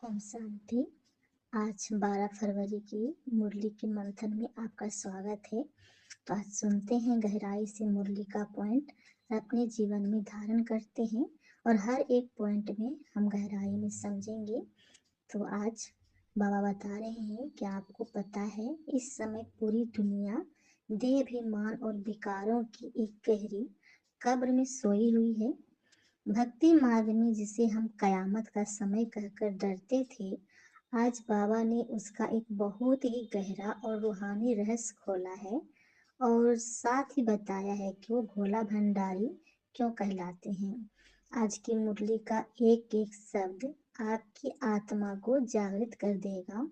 ओम शांति। आज 12 फरवरी की मुरली के मंथन में आपका स्वागत है। तो आज सुनते हैं गहराई से मुरली का पॉइंट, अपने जीवन में धारण करते हैं और हर एक पॉइंट में हम गहराई में समझेंगे। तो आज बाबा बता रहे हैं कि आपको पता है इस समय पूरी दुनिया देहाभिमान और विकारों की एक गहरी कब्र में सोई हुई है। भक्ति मार्ग में जिसे हम कयामत का समय कहकर डरते थे, आज बाबा ने उसका एक बहुत ही गहरा और रूहानी रहस्य खोला है और साथ ही बताया है कि वो भोला भंडारी क्यों कहलाते हैं। आज की मुरली का एक एक शब्द आपकी आत्मा को जागृत कर देगा।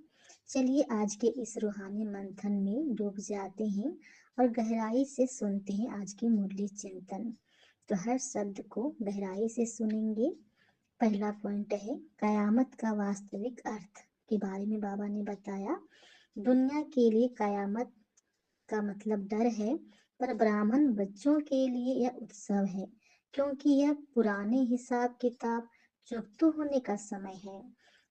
चलिए आज के इस रूहानी मंथन में डूब जाते हैं और गहराई से सुनते हैं आज की मुरली चिंतन। तो हर शब्द को गहराई से सुनेंगे। पहला पॉइंट है कयामत का वास्तविक अर्थ के बारे में बाबा ने बताया। दुनिया के लिए कयामत का मतलब डर है, पर ब्राह्मण बच्चों के लिए यह उत्सव है, क्योंकि यह पुराने हिसाब किताब चुकता होने का समय है।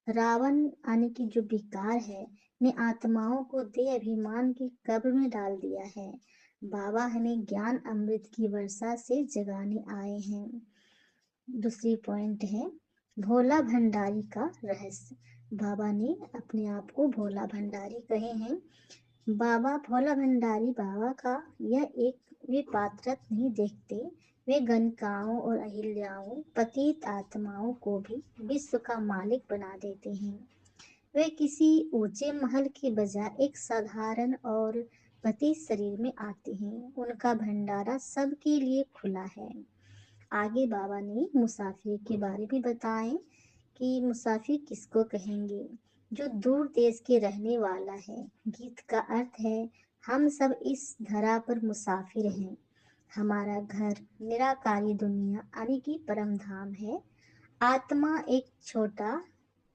रावण यानी कि जो विकार है ने आत्माओं को देह अभिमान की कब्र में डाल दिया है। बाबा हमें ज्ञान अमृत की वर्षा से जगाने आए हैं। दूसरी पॉइंट है भोला भंडारी का रहस्य। बाबा ने अपने आप को भोला भंडारी कहे हैं। बाबा भोला भंडारी बाबा का यह एक वे पात्रत नहीं देखते। वे गणिकाओं और अहिल्याओं पतित आत्माओं को भी विश्व का मालिक बना देते हैं। वे किसी ऊंचे महल के बजाय एक साधारण और पतित शरीर में आते हैं। उनका भंडारा सबके लिए खुला है। आगे बाबा ने मुसाफिर के बारे में बताएं कि मुसाफिर किसको कहेंगे, जो दूर देश के रहने वाला है। गीत का अर्थ है हम सब इस धरा पर मुसाफिर हैं। हमारा घर निराकारी दुनिया यानी कि परम धाम है। आत्मा एक छोटा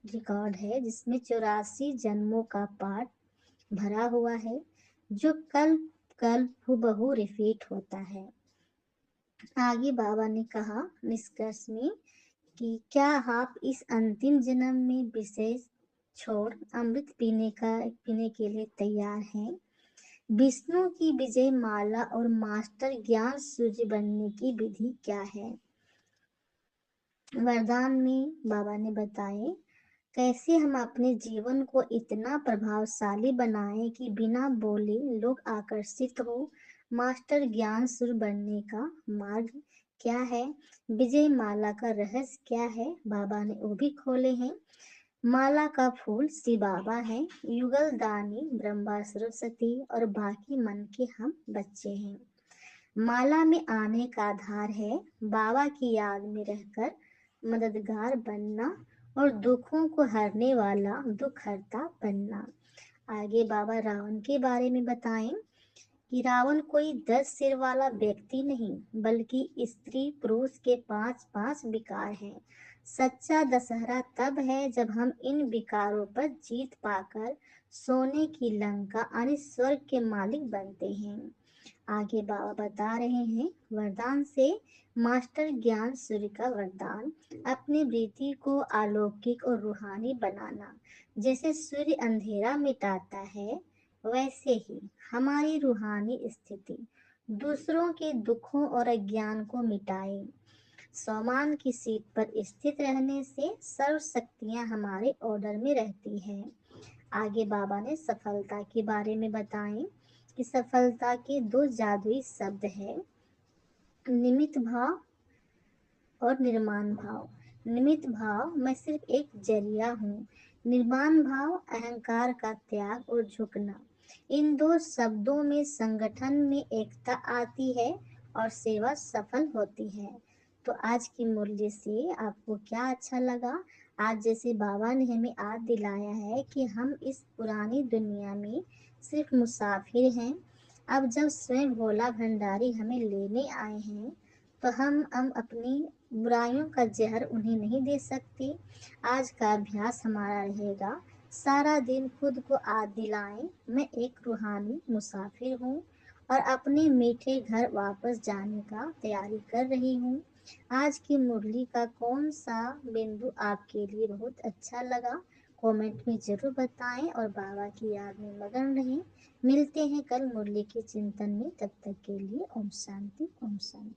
रिकॉर्ड है जिसमें 84 जन्मों का पाठ भरा हुआ है, जो कल कल हूबहू रिपीट होता है। आगे बाबा ने कहा निष्कर्ष में कि क्या आप इस अंतिम जन्म में विशेष छोड़ अमृत पीने के लिए तैयार हैं। विष्णु की विजय माला और मास्टर ज्ञान सूर्य बनने की विधि क्या है। वरदान में बाबा ने बताए कैसे हम अपने जीवन को इतना प्रभावशाली बनाएं कि बिना बोले लोग आकर्षित हो। मास्टर ज्ञान सुर बनने का मार्ग क्या है। विजय माला का रहस्य क्या है, बाबा ने वो भी खोले हैं। माला का फूल श्री बाबा है। युगल दानी ब्रह्मा सरस्वती और बाकी मन के हम बच्चे हैं। माला में आने का आधार है बाबा की याद में रहकर मददगार बनना और दुखों को हरने वाला दुख हरता बनना। आगे बाबा रावण के बारे में बताएं कि रावण कोई 10 सिर वाला व्यक्ति नहीं, बल्कि स्त्री पुरुष के 5-5 विकार हैं। सच्चा दशहरा तब है जब हम इन विकारों पर जीत पाकर सोने की लंका यानी स्वर्ग के मालिक बनते हैं। आगे बाबा बता रहे हैं वरदान से मास्टर ज्ञान सूर्य का वरदान अपनी वृत्ति को अलौकिक और रूहानी बनाना। जैसे सूर्य अंधेरा मिटाता है, वैसे ही हमारी रूहानी स्थिति दूसरों के दुखों और अज्ञान को मिटाए। सोमान की सीट पर स्थित रहने से सर्व शक्तियां हमारे ऑर्डर में रहती हैं। आगे बाबा ने सफलता के बारे में बताएं कि सफलता के 2 जादुई शब्द हैं, निमित्त भाव और निर्माण भाव। निमित्त भाव मैं सिर्फ एक जरिया हूँ। निर्माण भाव अहंकार का त्याग और झुकना। इन 2 शब्दों में संगठन में एकता आती है और सेवा सफल होती है। तो आज की मुरली से आपको क्या अच्छा लगा। आज जैसे बाबा ने हमें याद दिलाया है कि हम इस पुरानी दुनिया में सिर्फ मुसाफिर हैं। अब जब स्वयं भोला भंडारी हमें लेने आए हैं, तो हम अपनी बुराइयों का जहर उन्हें नहीं दे सकते। आज का अभ्यास हमारा रहेगा सारा दिन खुद को याद दिलाएं मैं एक रूहानी मुसाफिर हूँ और अपने मीठे घर वापस जाने का तैयारी कर रही हूँ। आज की मुरली का कौन सा बिंदु आपके लिए बहुत अच्छा लगा? कमेंट में जरूर बताएं और बाबा की याद में मगन रहें। मिलते हैं कल मुरली के चिंतन में, तब तक के लिए ओम शांति ओम शांति।